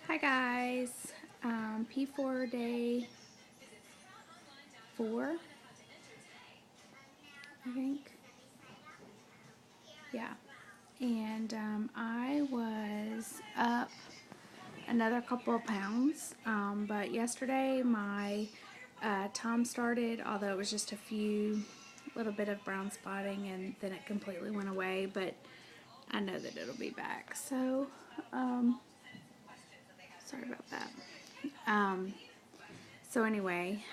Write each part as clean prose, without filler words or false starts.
Hi guys, P4 day 4, I think. Yeah, and I was up another couple of pounds, but yesterday my Tom started, although it was just a little bit of brown spotting, and then it completely went away, but I know that it'll be back, so sorry about that. So anyway,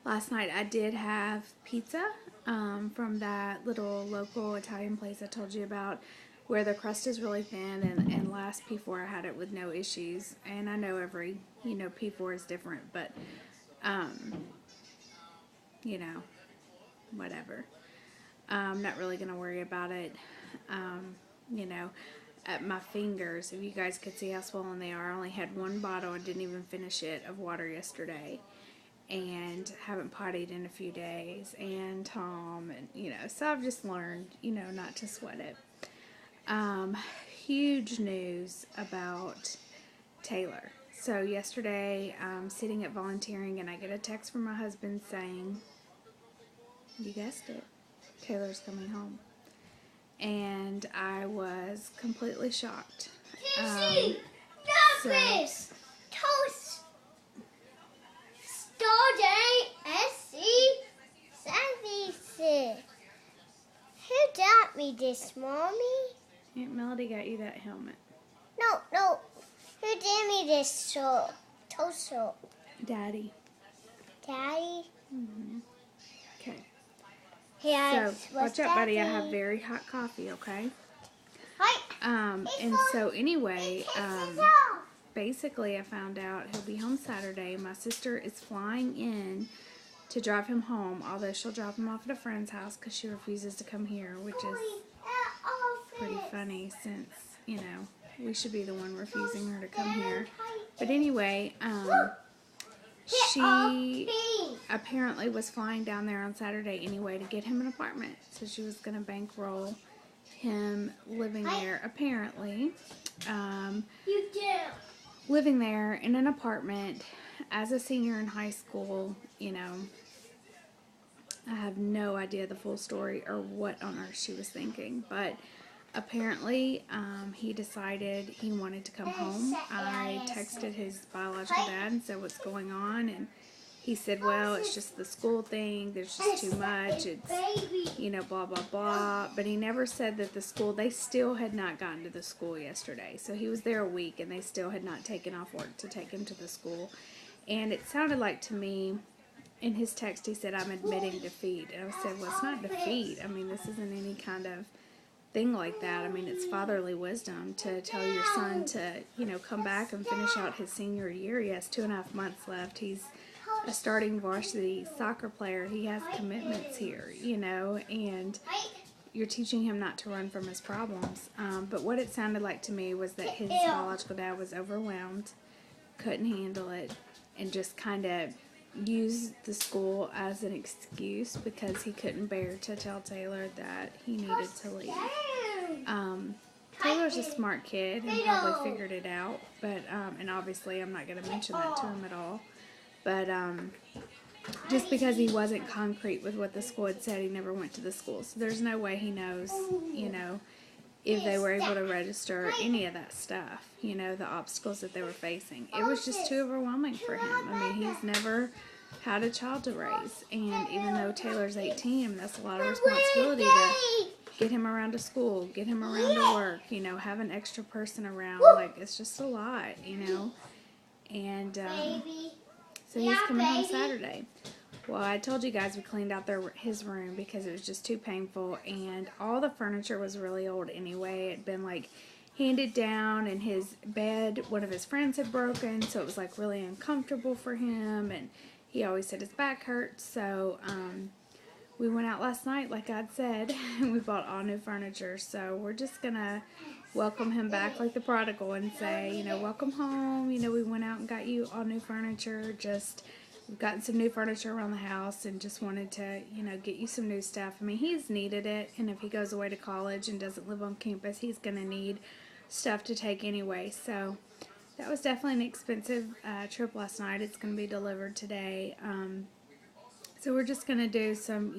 last night I did have pizza from that little local Italian place I told you about, where the crust is really thin, and last P4 I had it with no issues. And I know every, P4 is different, but, you know, whatever. I'm not really going to worry about it. You know, at my fingers, if you guys could see how swollen they are, I only had one bottle and didn't even finish it of water yesterday. And haven't pottied in a few days, and Tom, and so I've just learned, not to sweat it. Huge news about Taylor. So yesterday, I'm sitting at volunteering, and I get a text from my husband saying, you guessed it, Taylor's coming home. And I was completely shocked. Toast. Who got me this, Mommy? Aunt Melody got you that helmet. No. Who did me this toast? Daddy. Daddy? Okay. Yeah. So, watch out, buddy. I have very hot coffee, okay? Hi. And so anyway, basically I found out he'll be home Saturday. My sister is flying in to drive him home, although she'll drop him off at a friend's house because she refuses to come here, which is pretty funny since, we should be the one refusing her to come here. But anyway, she apparently was flying down there on Saturday anyway to get him an apartment. So she was going to bankroll him living there, apparently. You do. Living there in an apartment as a senior in high school, I have no idea the full story or what on earth she was thinking, but apparently he decided he wanted to come home. I texted his biological dad and said what's going on, and he said, well, it's just the school thing, there's just too much, it's, blah, blah, blah, but he never said that the school, they still had not gotten to the school yesterday, so he was there a week, and they still had not taken off work to take him to the school, and it sounded like to me, in his text, he said, I'm admitting defeat, and I said, well, it's not defeat, I mean, this isn't any kind of thing like that. I mean, it's fatherly wisdom to tell your son to, come back and finish out his senior year. He has 2.5 months left. He's a starting varsity soccer player. He has commitments here, and you're teaching him not to run from his problems. But what it sounded like to me was that his biological dad was overwhelmed, couldn't handle it, and just kind of used the school as an excuse because he couldn't bear to tell Taylor that he needed to leave. Taylor's a smart kid and probably figured it out, but and obviously I'm not going to mention that to him at all, but just because he wasn't concrete with what the school had said, he never went to the school, so there's no way he knows, if they were able to register any of that stuff, the obstacles that they were facing. It was just too overwhelming for him. I mean, he's never had a child to raise, and even though Taylor's 18, that's a lot of responsibility to get him around to school, get him around to work, have an extra person around, like, it's just a lot, and so he's coming home Saturday. Well, I told you guys we cleaned out his room because it was just too painful, and all the furniture was really old anyway. It had been like handed down, and his bed, one of his friends had broken, so it was like really uncomfortable for him, and he always said his back hurts. So we went out last night, like I'd said, and we bought all new furniture. So we're just gonna welcome him back like the prodigal and say, welcome home. We went out and got you all new furniture. We've gotten some new furniture around the house and just wanted to, get you some new stuff. I mean, he's needed it, and if he goes away to college and doesn't live on campus, he's going to need stuff to take anyway. So that was definitely an expensive trip last night. It's going to be delivered today. So we're just going to do some,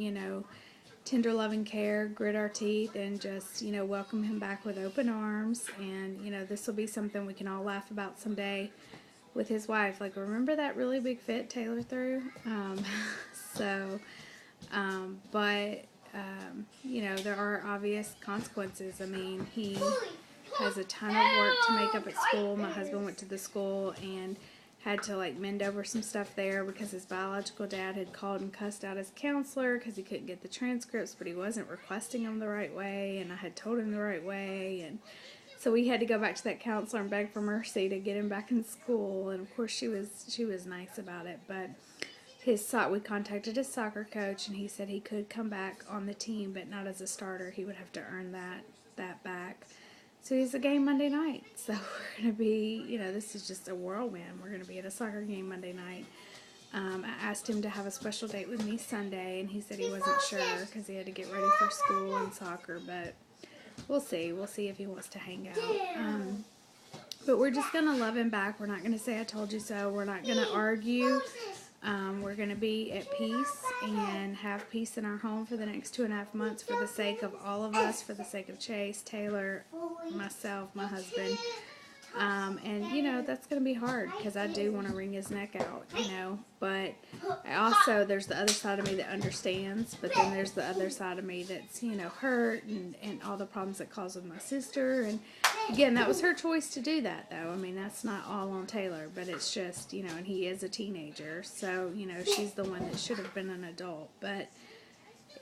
tender loving care, grit our teeth, and just, welcome him back with open arms. And, this will be something we can all laugh about someday with his wife. Like, remember that really big fit Taylor threw? There are obvious consequences. I mean, he has a ton of work to make up at school. My husband went to the school and had to mend over some stuff there because his biological dad had called and cussed out his counselor because he couldn't get the transcripts, but he wasn't requesting them the right way, and I had told him the right way, and so we had to go back to that counselor and beg for mercy to get him back in school. And of course she was nice about it, but we contacted his soccer coach, and he said he could come back on the team, but not as a starter. He would have to earn that back. So he's a game Monday night. So we're going to be, this is just a whirlwind. We're going to be at a soccer game Monday night. I asked him to have a special date with me Sunday, and he said he wasn't sure because he had to get ready for school and soccer, but we'll see. We'll see if he wants to hang out. But we're just going to love him back. We're not going to say I told you so. We're not going to argue. We're going to be at peace and have peace in our home for the next 2.5 months for the sake of all of us, for the sake of Chase, Taylor, myself, my husband. And, that's going to be hard because I do want to wring his neck out, but I also, there's the other side of me that understands, but then there's the other side of me that's, hurt and all the problems it caused with my sister. And again, that was her choice to do that, though. I mean, that's not all on Taylor, but it's just, and he is a teenager, so, she's the one that should have been an adult, but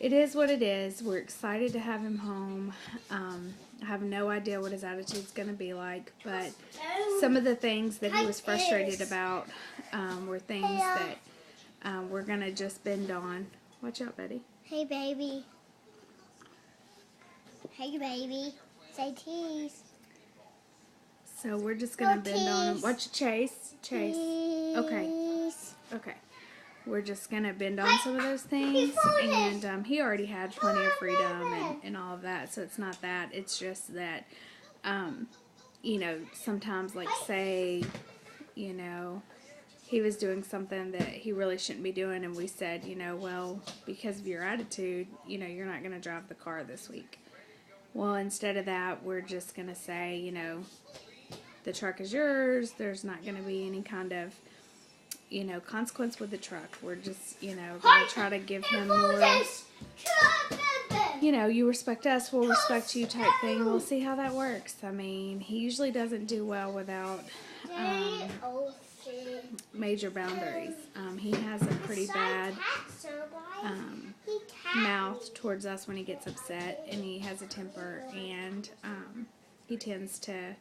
it is what it is. We're excited to have him home. I have no idea what his attitude's going to be like, but some of the things that he was frustrated about were things that we're going to just bend on. Watch out, Betty. Hey, baby. Hey, baby. Say cheese. So we're just going to bend on him. Watch Chase. Chase. Okay. Okay. We're just going to bend on some of those things, and he already had plenty of freedom and all of that, so it's not that. It's just that, sometimes, say, he was doing something that he really shouldn't be doing, and we said, well, because of your attitude, you're not going to drive the car this week. Well, instead of that, we're just going to say, the truck is yours. There's not going to be any kind of consequence with the truck. We're just, going to try to give him more, you respect us, we'll respect you type thing. We'll see how that works. I mean, he usually doesn't do well without major boundaries. He has a pretty bad mouth towards us when he gets upset, and he has a temper, and he tends to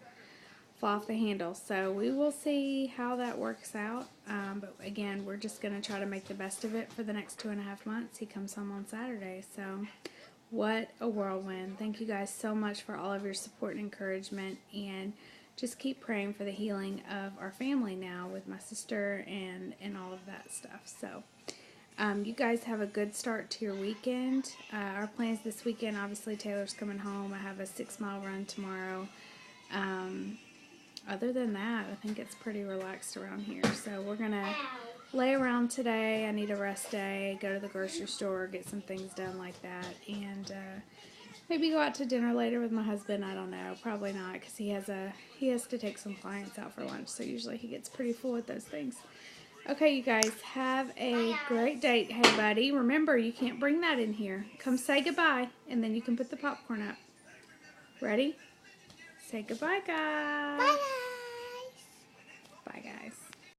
fall off the handle. So we will see how that works out. But again, we're just going to try to make the best of it for the next 2.5 months. He comes home on Saturday. So what a whirlwind. Thank you guys so much for all of your support and encouragement. And just keep praying for the healing of our family now with my sister and all of that stuff. So you guys have a good start to your weekend. Our plans this weekend, obviously Taylor's coming home. I have a 6-mile run tomorrow. Other than that, I think it's pretty relaxed around here. So we're going to lay around today. I need a rest day, go to the grocery store, get some things done like that, and maybe go out to dinner later with my husband. I don't know. Probably not, because he has to take some clients out for lunch, so usually he gets pretty full with those things. Okay, you guys, have a great date. Hey, buddy, remember, you can't bring that in here. Come say goodbye, and then you can put the popcorn up. Ready? Say goodbye, guys. Bye.